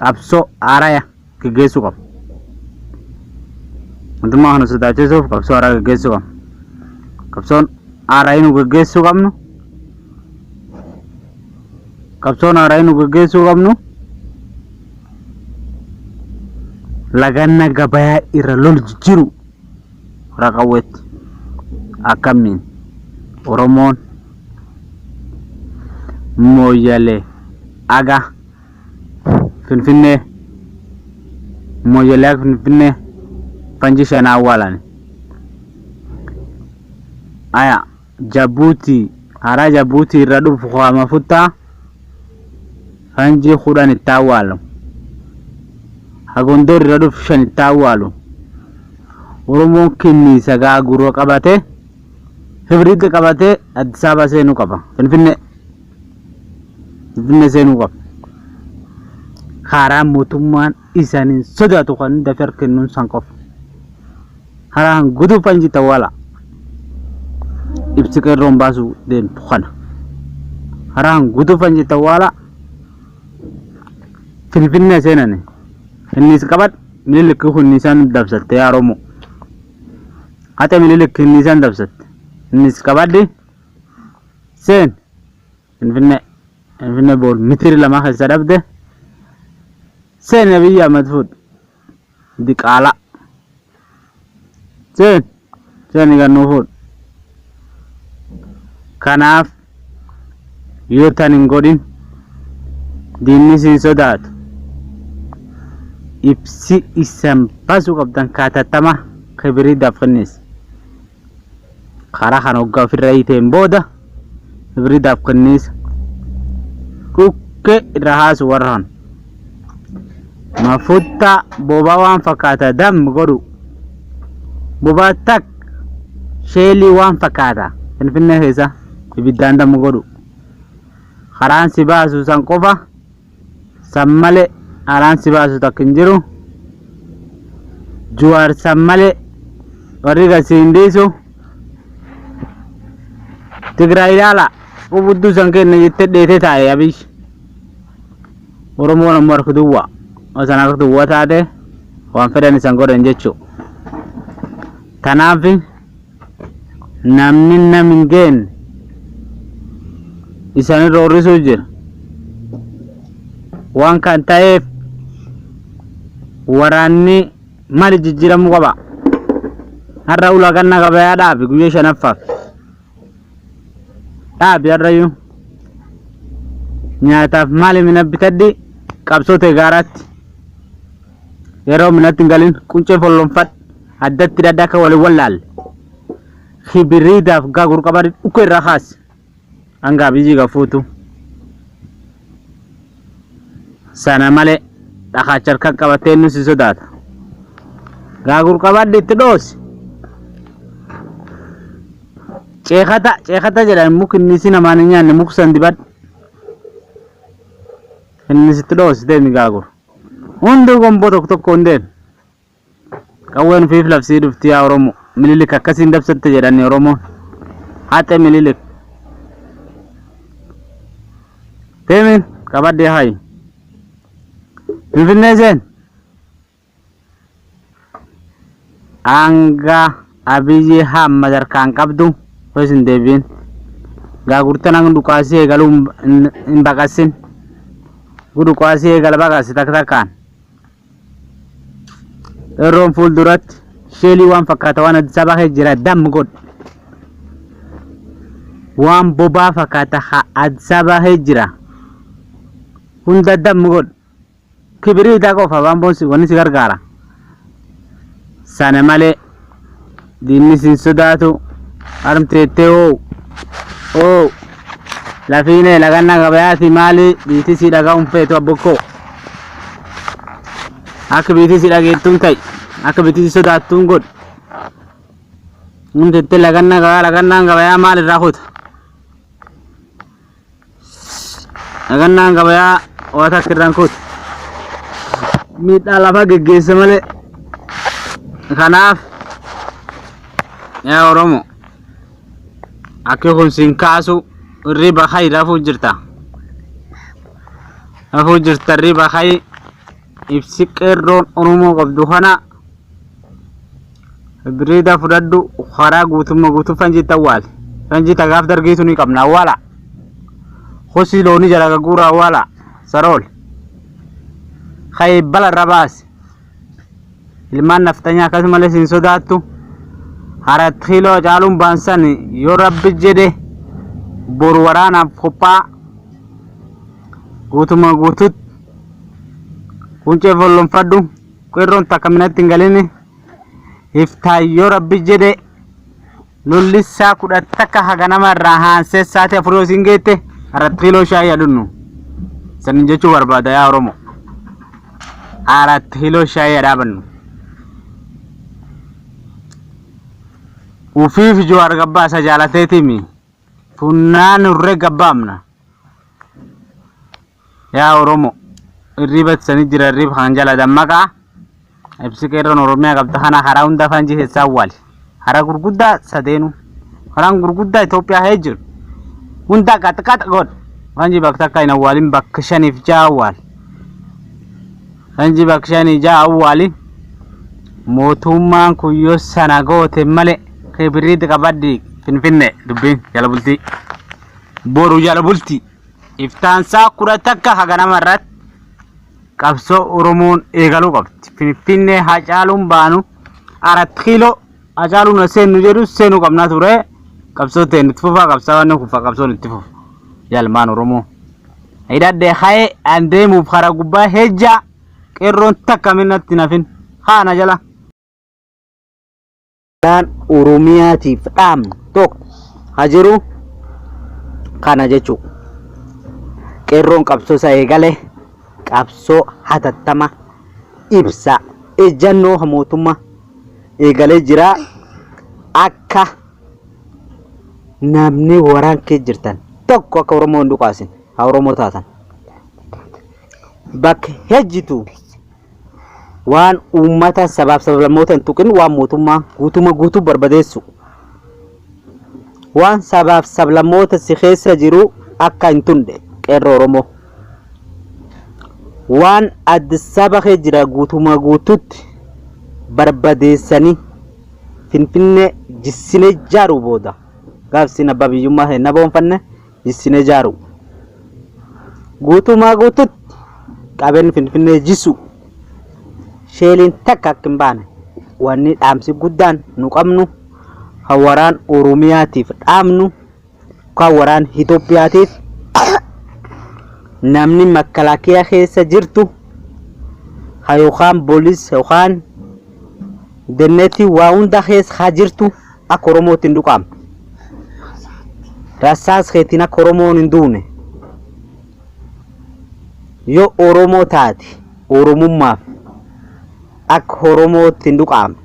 qabsoo haaraa gaggeessuu qaba. Mootummaa kana sodaachisuuf qabsoo haaraa gaggeessuu qaba. Qabsoon haaraa nu gaggeessuu qabnu. Qabsoon haaraa nu gaggeessuu qabnu. Laganna gabayaa irra lol jiru raqawwetti akkamiin Oromoon Moyyalee aga Finfinnee Moyyalee aga Finfinnee fanji shanaa awwaalani. Aya Jabuutii haaraa Jabuutii irra dhufu qaama futtaa fanji kudhan itti awwaalamu. Gondor irra dhufu shan itti awwaalu. Oromoon kenniisa gaaguroo qabatee hibriidii qabatee Addis Ababa seenuu qaba. Finfinnee seenuu qaba. Karaa mootummaan isaaniin sodaatu kan dafar kennuun san qofa. Karaan guutuu fanji tawwaala. Ibsi qeerroon baasuu deemtu kana. Karaan guutuu fanji tawwaala. Finfinnee seenani. Innis qabat mililik hunnisan dabsatte yaa Oromoo. Hata mililik hunnisan dabsatte. Innis qabaddi seen Finfinnee bool mitiri lama keessa dhabde seen Abiy Ahmed fuudh diqaala seen gannuu fuudh. Kanaaf yoo tan hin godhin diinni siin sodaatu. Ibsi isan baasuu qabdan kaatattama hibriidaaf kennis. Karaa kana hoggaa ofirra hiiteen booda hibriidaaf kennis. Kukkee irra haasu warraan. Mafutta bobaa waan fakkaata dam godhu. Bobaa tak sheelii waan fakkaata. Finfinnee keessa ibiddaan dam godhu. Karaan si baasu san qofa san malee Alaan si baasu takka hin jiru. Juwaar san malee warri gasi hin dhiisu. Tigraay ilaala qubudduu san kenna jettee dheetee taa'e Abiy. Oromoon ammoo harka duwwaa. Osaan harka duwwaa taate waan fedhan isan godhan jechuu. Kanaaf namni nam hin geenne isanirra horrisuu jira. Waan kan ta'eef waraanni maali jijjiiramuu qaba. Har'a ulaaganna gabayaa dhaabi guyyaa shanaffaaf. Dhaabi har'ayyuu nyaataaf maali mina bitaddi qabsoo ta'e gaaraatti. Yeroo minatti hin galin quncee follonfadhu addatti daddaka waliin wallaalle. Hibriidaaf gaaguru qabadi dhukkoo irraa kaasi. Hanga biyyi gafuutu. Sana malee dhakaachar kan qabatee nusi sodaata. Gaaguru qabaddi itti dhoosi. Ceekata jedhan mukni namaan hin nyaanne muksan dibadhu. Innis itti dhoosi deemi gaaguru. Hundi gomboo tokko tokko hundeen. Qawween fiif labsii dhufti yaa Oromoo. Mililik akkasiin dabsatte jedhani Oromoon. Haxe mililik. Deemin qabaddee haayi. Finfinnee seen. Hanga Abiy Ahmed harkaan qabdu hoos hin deebiin. Gaagurtan hanga dhukaasii eegaluu hin baqassin. Dhukaasii eegala baqasi takkaan. Yeroo fuulduratti sheelii waan fakkaata waan Addis Ababa jira dam godhu. Waan bobaa fakkaata Addis Ababa jira. Hunda dam godhu. Kibriita qofa waan boonsi wanni si gargaara. Sana malee diinni sin sodaatu armteettee oo lafiine laganna gabayaati maali biitii si dhagaa'uun feetu abbokkoo. Akka biitii si dhageettuun ta'i. Akka biitii si sodaattuun godhu. Hundeettee lagannaan gabayaa maal irraa kuta? Lagannaan gabayaa waan akka irraan kuta. Miidhaa lafa geggeessa malee. Kanaaf yaa Oromoo akka kun sin kaasu riba hay rafuu jirta. Rafuu jirta riba hay ibsi qeerroon Oromoo qabdu kana hibiriida fudhadhu karaa guutummaa guutuu fanjiitti awwaali. Fanjiita gaaf dargiitu ni qabna awwaala. Hosii loonii jala gaguura awwaala sarool. Kayee bala irra baasi. Ilmaan naftanyaa akkasumallee siin sodaattu. Harat kiiloo caaluun baansan yoo rabbi jedhe boru waraanaaf qophaa guutummaa guutuutti quncee follonfadhu qeerroon takka minatti hin galini. Iftaa yoo rabbi jedhe lolli isaa 10 takka haga nama irraa haansee sa'aatii 4 siin geette harat kiiloo shaayii adunnu sanin jechuu barbaada yaa Oromoo. Harat kiiloo shaayii adaabannu. Ufiif Jawaar Gabbaasa jaalateetimi funnaan urree gabbaamna yaa Oromoo. Irribat sani jira irrib kan jala dammaqaa ibsi qeerroon Oromiyaa qabda kana karaa hunda fanjii keessaa awwaali. Karaa gurguddaa sadeenu karaan gurguddaa Itoophiyaa hee jiru hunda qaxqaxa godha. Fanjii bakka takka hin awwaalin bakka 5 fi 6 awwaali. Fanjii bakka 5 fi 6 awwaali. Mootummaan kuyyoo sana goote malee kibiriiti qabaddi Finfinnee dubbiin jala bultii boru jala bultii iftaansaa 10 takka haga nama irratti qabsoo Oromoon eegaluu qabdi. Finfinnee Hacaaluun baanu harat kiiloo Hacaaluun seenu jedhu seenu qabnaa ture. Qabsoo ta'een itti fufaa qabsaawwan kufa qabsoon itti fufu yaalmaan Oromoo. Hidhadhee haye andeemuuf karaa gubbaa hejjaa qeerroon takka minnatti nafin haana jala. Kan Oromiyaatiif dhaamnu tokko hajiru kana jechuu qeerroon qabsoo isaa eegale qabsoo hatattama ibsa ejjannoo mootummaa eegalee jira. Akka namni waraan kee jirtan tokko akka Oromoo hin dhuqaasin haa Oromoo taatan bakka hejjitu waan uummata sabaaf sablammoota hin tuqin waan mootummaa guutuu barbadeessu waan sabaaf sablammoota si keessa jiru akka hin tunde qeerroo Oromoo waan Addis Ababa jira guutummaa guutuutti barbadeessanii Finfinnee jissinee jaaru booda gaafsin abbaa biyyummaa hin naboonfanne jissinee jaaru guutummaa guutuutti qabeen Finfinnee jisu sheeliin takka akka hin baane wanni dhaamsi guddaan nu qabnu hawaraan Oromiyaatiif dhaamnu hawaraan Itoophiyaatiif namni makalaakiyaa keessa jirtu hayookaan boolis yookaan dennetti waa hunda keessa jirtu akka Oromootti hin dhuqaamne. Rasaas keetiin akka Oromoon hin duune yoo Oromoo taate Oromummaaf akka Oromootti hin dhuqaamne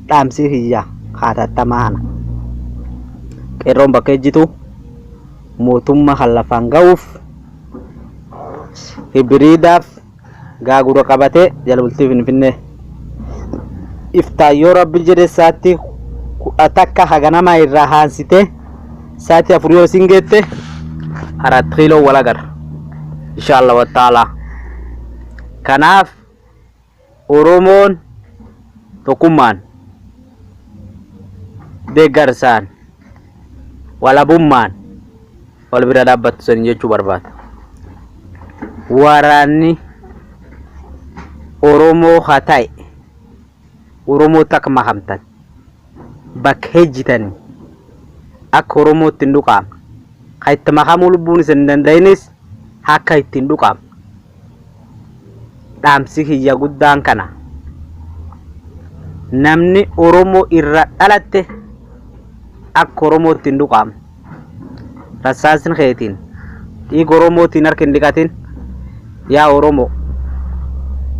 dhaamsi hiyyaa hatattamaana qeerroon bakka ejjitu mootummaa hallafaan ga'uuf hibiriidaaf gaagura qabatee jala bultii Finfinnee iftaa yoo rabbi jedhe sa'aatii 10 takka haga nama irraa haansite sa'aatii 4 yoo siin geette harat kiiloo wal agar inshallah wa ta'ala. Kanaaf Oromoon tokkummaan deeggarsaan walabummaan wal bira dhaabbattu san jechuu barbaada. Waraanni Oromoo haa ta'e Oromoo takka mahamtan bakka hejjitanii akka Oromootti hin dhuqaamne haa itti mahamuu lubbuun isa hin danda'inis akka itti hin dhuqaamne dhaamsi hiyya guddaan kana. Namni Oromoo irra dhalatte akka Oromootti hin dhuqaamne rasaasin keetiin dhiiga Oromootiin harka hin dhiqatin yaa Oromoo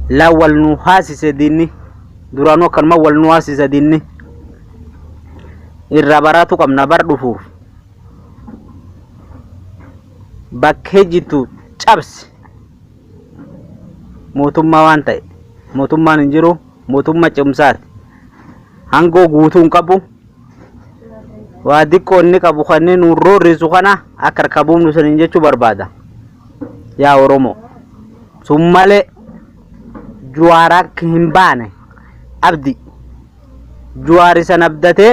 la wal nu haasise diinni duraanuu akkanuma wal nu haasise diinni irra baraatu qabna bar dhufuuf bakka hejjitu cabsi mootummaa waan ta'e mootummaan hin jiru mootummaa cimsaati hangoo guutuun qabu waa diqqoo inni qabu kanneen urroorrisu kana akka harkabuun nu sanin jechuu barbaada yaa Oromoo sun malee juwaara hin baane abdi juwaari san abdatee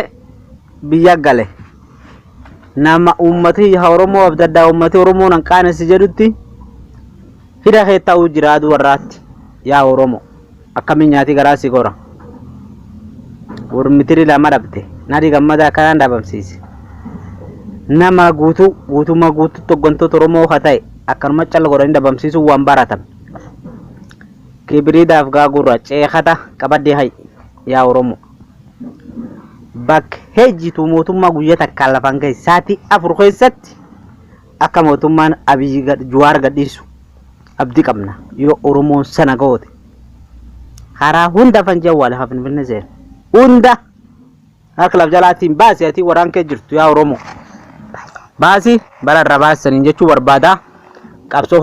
biyya gale nama ummati Oromoo abdaddaa ummati Oromoo nan qaanesi jedhutti hida kee ta'uu jira aduu warraatti yaa Oromoo akkamiin nyaati garaa si gora warmitiri lama dhabde nadi gammada kanaan dhabamsiise nama guutuma guutu toggontoota Oromoo ta'e akkanuma calla godhanii dhabamsiisuu waan baratan kibiriidhaaf gaagurra ceekata qabaddee hay yaa Oromoo bak hejitu mootummaa guyyaa takka lafan keessaatti afur keessatti akka mootummaan Abiyyi Juwaar gadhiisu abdii qabna yoo Oromoon sana goote karaa hunda fanjawwal hafin binnezeer hunda harka laf jalaatiin baasii ati waraan kee jirtu yaa Oromoo baasii bara irra baasaniin jechuu barbaada qabsoo